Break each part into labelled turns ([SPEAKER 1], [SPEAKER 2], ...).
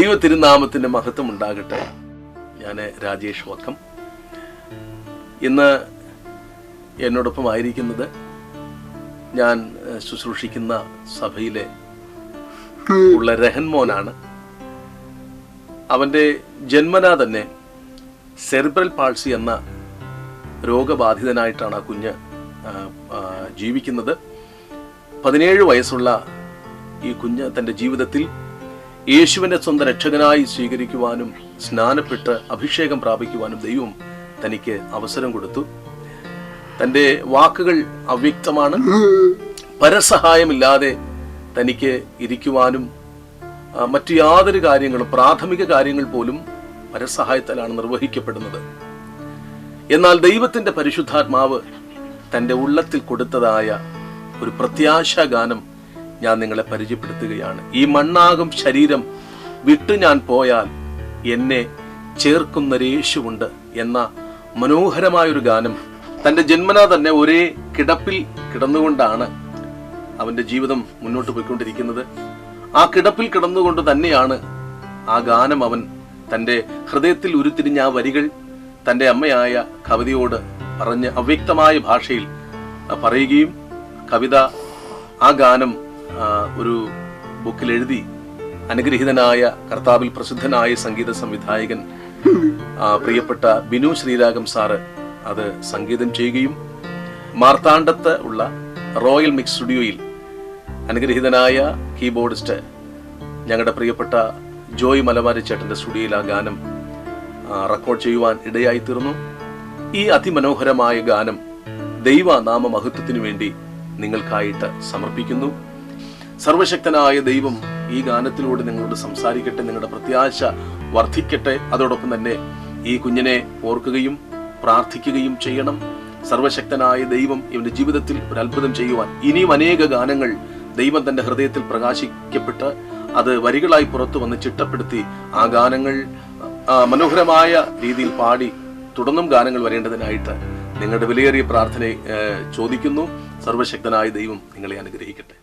[SPEAKER 1] ദൈവ തിരുനാമത്തിൻ്റെ മഹത്വം ഉണ്ടാകട്ടെ. ഞാൻ രാജേഷ് വക്കം. ഇന്ന് എന്നോടൊപ്പം ആയിരിക്കുന്നത് ഞാൻ ശുശ്രൂഷിക്കുന്ന സഭയിലെ ഉള്ള രഹൻമോനാണ്. അവൻ്റെ ജന്മനാ തന്നെ സെറിബ്രൽ പാൾസി എന്ന രോഗബാധിതനായിട്ടാണ് ആ കുഞ്ഞ് ജീവിക്കുന്നത്. 17 വയസ്സുള്ള ഈ കുഞ്ഞ് തൻ്റെ ജീവിതത്തിൽ യേശുവിൻ്റെ സ്വന്തം രക്ഷകനായി സ്വീകരിക്കുവാനും സ്നാനപ്പെട്ട് അഭിഷേകം പ്രാപിക്കുവാനും ദൈവം തനിക്ക് അവസരം കൊടുത്തു. തൻ്റെ വാക്കുകൾ അവ്യക്തമാണ്. പരസഹായമില്ലാതെ തനിക്ക് ഇരിക്കുവാനും മറ്റു യാതൊരു കാര്യങ്ങളും, പ്രാഥമിക കാര്യങ്ങൾ പോലും പരസഹായത്താലാണ് നിർവഹിക്കപ്പെടുന്നത്. എന്നാൽ ദൈവത്തിൻ്റെ പരിശുദ്ധാത്മാവ് തൻ്റെ ഉള്ളത്തിൽ കൊടുത്തതായ ഒരു പ്രത്യാശാ ഗാനം ഞാൻ നിങ്ങളെ പരിചയപ്പെടുത്തുകയാണ്. ഈ മണ്ണാകും ശരീരം വിട്ടു ഞാൻ പോയാൽ എന്നെ ചേർക്കുന്നൊരേശുവുണ്ട് എന്ന മനോഹരമായൊരു ഗാനം. തൻ്റെ ജന്മനാ തന്നെ ഒരേ കിടപ്പിൽ കിടന്നുകൊണ്ടാണ് അവൻ്റെ ജീവിതം മുന്നോട്ട് പോയിക്കൊണ്ടിരിക്കുന്നത്. ആ കിടപ്പിൽ കിടന്നുകൊണ്ട് തന്നെയാണ് ആ ഗാനം അവൻ തൻ്റെ ഹൃദയത്തിൽ ഉരുത്തിരിഞ്ഞ ആ വരികൾ തൻ്റെ അമ്മയായ കവിതയോട് പറഞ്ഞ് അവ്യക്തമായ ഭാഷയിൽ പറയുകയും കവിത ആ ഗാനം ഒരു ബുക്കിൽ എഴുതി അനുഗ്രഹീതനായ കർത്താവിൽ പ്രസിദ്ധനായ സംഗീത സംവിധായകൻ പ്രിയപ്പെട്ട ബിനു ശ്രീരാഗം സാറ് അത് സംഗീതം ചെയ്യുകയും മാർത്താണ്ഡത്ത് ഉള്ള റോയൽ മിക്സ് സ്റ്റുഡിയോയിൽ അനുഗ്രഹീതനായ കീബോർഡിസ്റ്റ് ഞങ്ങളുടെ പ്രിയപ്പെട്ട ജോയ് മലബാരി ചേട്ടൻ്റെ സ്റ്റുഡിയോയിൽ ആ ഗാനം റെക്കോർഡ് ചെയ്യുവാൻ ഇടയായി തീർന്നു. ഈ അതിമനോഹരമായ ഗാനം ദൈവനാമ മഹത്വത്തിനു വേണ്ടി നിങ്ങൾക്കായിട്ട് സമർപ്പിക്കുന്നു. സർവശക്തനായ ദൈവം ഈ ഗാനത്തിലൂടെ നിങ്ങളോട് സംസാരിക്കട്ടെ, നിങ്ങളുടെ പ്രത്യാശ വർദ്ധിക്കട്ടെ. അതോടൊപ്പം തന്നെ ഈ കുഞ്ഞിനെ ഓർക്കുകയും പ്രാർത്ഥിക്കുകയും ചെയ്യണം. സർവശക്തനായ ദൈവം ഇവന്റെ ജീവിതത്തിൽ ഒരു അത്ഭുതം ചെയ്യുവാൻ ഇനിയും അനേക ഗാനങ്ങൾ ദൈവം തന്റെ ഹൃദയത്തിൽ പ്രകാശിക്കപ്പെട്ട് അത് വരികളായി പുറത്തു വന്ന് ചിട്ടപ്പെടുത്തി ആ ഗാനങ്ങൾ മനോഹരമായ രീതിയിൽ പാടി തുടർന്നും ഗാനങ്ങൾ വരേണ്ടതിനായിട്ട് നിങ്ങളുടെ വിലയേറിയ പ്രാർത്ഥന ചോദിക്കുന്നു. സർവശക്തനായ ദൈവം നിങ്ങളെ അനുഗ്രഹിക്കട്ടെ.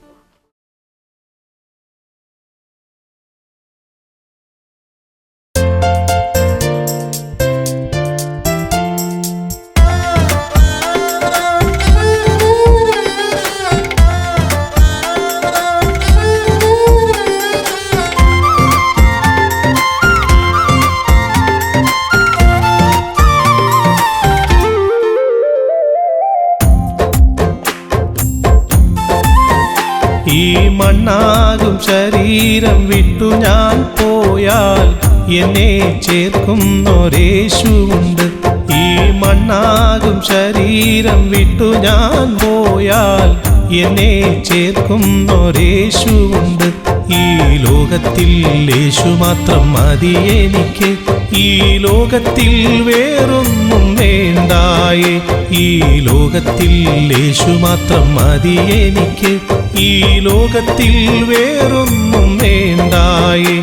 [SPEAKER 2] ഈ മണ്ണാകും ശരീരം വിട്ടു ഞാൻ പോയാൽ എന്നെ ചേർക്കുന്നൊരേശുവുണ്ട്. ഈ മണ്ണാകും ശരീരം വിട്ടു ഞാൻ പോയാൽ എന്നെ ചേർക്കുന്നൊരേശുവുണ്ട്. ഈ ലോകത്തിൽ യേശു മാത്രം മതി എനിക്ക്, ഈ ലോകത്തിൽ വേറൊന്നും വേണ്ടായേ. ഈ ലോകത്തിൽ യേശു മാത്രം മതി എനിക്ക്, ഈ ലോകത്തിൽ വേറൊന്നും വേണ്ടായേ.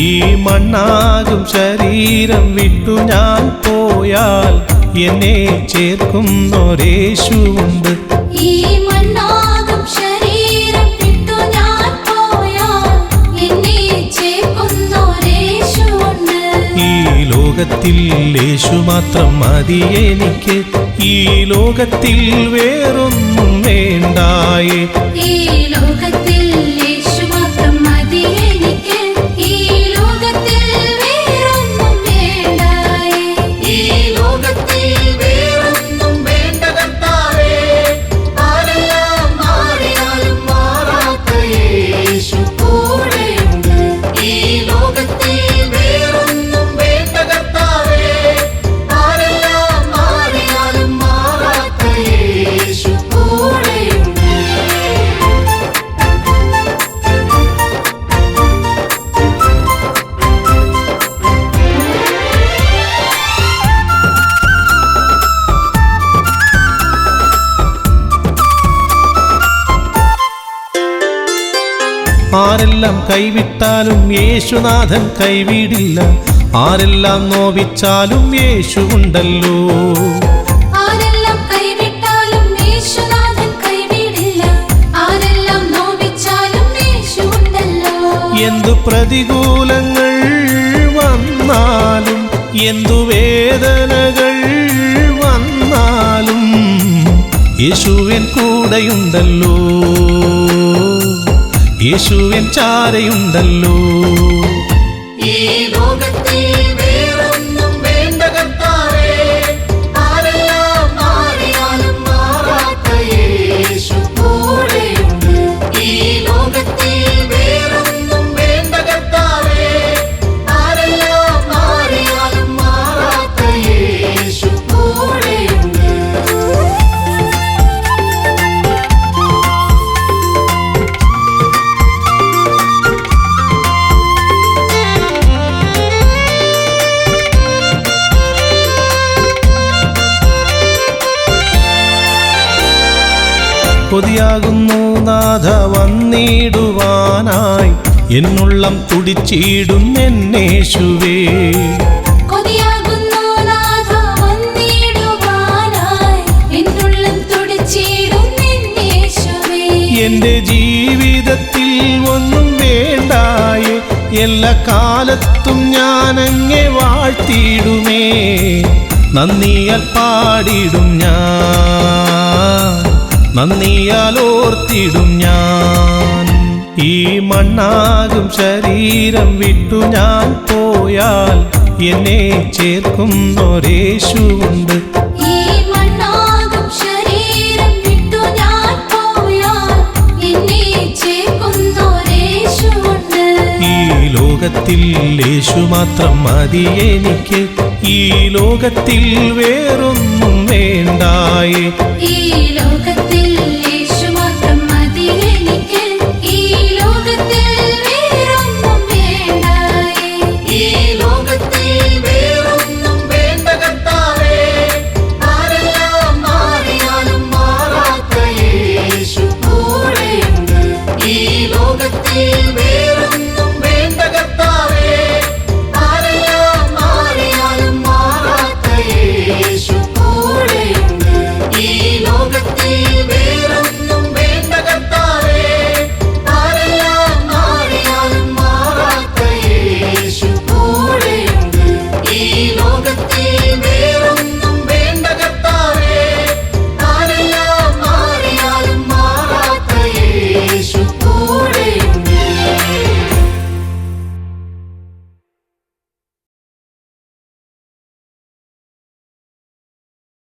[SPEAKER 2] ഈ മണ്ണാകും ശരീരം വിട്ടു ഞാൻ പോയാൽ എന്നെ ചേർക്കുന്നൊരേശുവുണ്ട്.
[SPEAKER 3] ഈ മണ്ണാകും ശരീരം വിട്ടു ഞാൻ പോയാൽ എന്നെ ചേർക്കുന്നൊരേശുവുണ്ട്.
[SPEAKER 2] ഈ ലോകത്തിൽ യേശു മാത്രം മതി എനിക്ക്, ഈ ലോകത്തിൽ വേറൊന്നും വേണ്ടായേ.
[SPEAKER 3] ഈ ലോകത്തിൽ യേശു മാത്രം മതി എനിക്ക്, ഈ ലോകത്തിൽ വേറൊന്നും വേണ്ടായേ.
[SPEAKER 4] ഈ ലോകത്തിൽ വേറൊന്നും വേണ്ട കർത്താവേ, ആരെല്ലാം മാറിയാലും മാറാത്ത യേശു കൂടെയുണ്ട്. ഈ ലോകത്തിൽ വേറൊന്നും വേണ്ട കർത്താവേ, ആരെല്ലാം മാറിയാലും മാറാത്ത യേശു കൂടെയുണ്ട്.
[SPEAKER 2] ആരെല്ലാം കൈവിട്ടാലും യേശുനാഥൻ കൈവിടില്ല, ആരെല്ലാം നോവിച്ചാലും യേശുവുണ്ടല്ലോ.
[SPEAKER 3] ആരെല്ലാം കൈവിട്ടാലും യേശുനാഥൻ കൈവിടില്ല, ആരെല്ലാം നോവിച്ചാലും യേശുവുണ്ടല്ലോ.
[SPEAKER 2] എന്തു പ്രതികൂലങ്ങൾ എന്തു വേദനകൾ വന്നാലും യേശുവിൻ കൂടെയുണ്ടല്ലോ, യേശുവിൻ ചാരയുണ്ടല്ലോ.
[SPEAKER 4] ഈ ലോകത്തിൽ വേറൊന്നും വേണ്ട കർത്താവേ, ആരെല്ലാം മാറിയാലും മാറാത്ത യേശു കൂടെയുണ്ട്. ഈ ലോകത്തിൽ വേറൊന്നും വേണ്ട കർത്താവേ, ആരെല്ലാം മാറിയാലും മാറാത്ത യേശു കൂടെയുണ്ട്.
[SPEAKER 2] കൊതിയാകുന്നു നാഥ വന്നിടുവാനായി, എന്നുള്ളം തുടിച്ചിടും എന്നേശുവേ.
[SPEAKER 3] കൊതിയാകുന്നു നാഥ വന്നിടുവാനായി, എന്നുള്ളം തുടിച്ചിടും എന്നേശുവേ.
[SPEAKER 2] എന്റെ ജീവിതത്തിൽ ഒന്നും വേണ്ടായേ, എല്ലാ കാലത്തും ഞാൻ അങ്ങേ വാഴ്ത്തിയിടുമേ. നന്ദിയാൽ പാടിടും ഞാൻ, നന്ദിയാൽ ഓർത്തിടും ഞാൻ. ഈ മണ്ണാകും ശരീരം വിട്ടു ഞാൻ പോയാൽ എന്നെ ചേർക്കുന്നൊരേശുവുണ്ട്.
[SPEAKER 3] ഈ മണ്ണാകും ശരീരം വിട്ടു ഞാൻ പോയാൽ എന്നെ ചേർക്കുന്നൊരേശുവുണ്ട്.
[SPEAKER 2] ഈ ലോകത്തിൽ യേശു മാത്രം മതി എനിക്ക്, ഈ ലോകത്തിൽ വേറൊന്നും വേണ്ടായേ.
[SPEAKER 3] ഈ ലോകത്തിൽ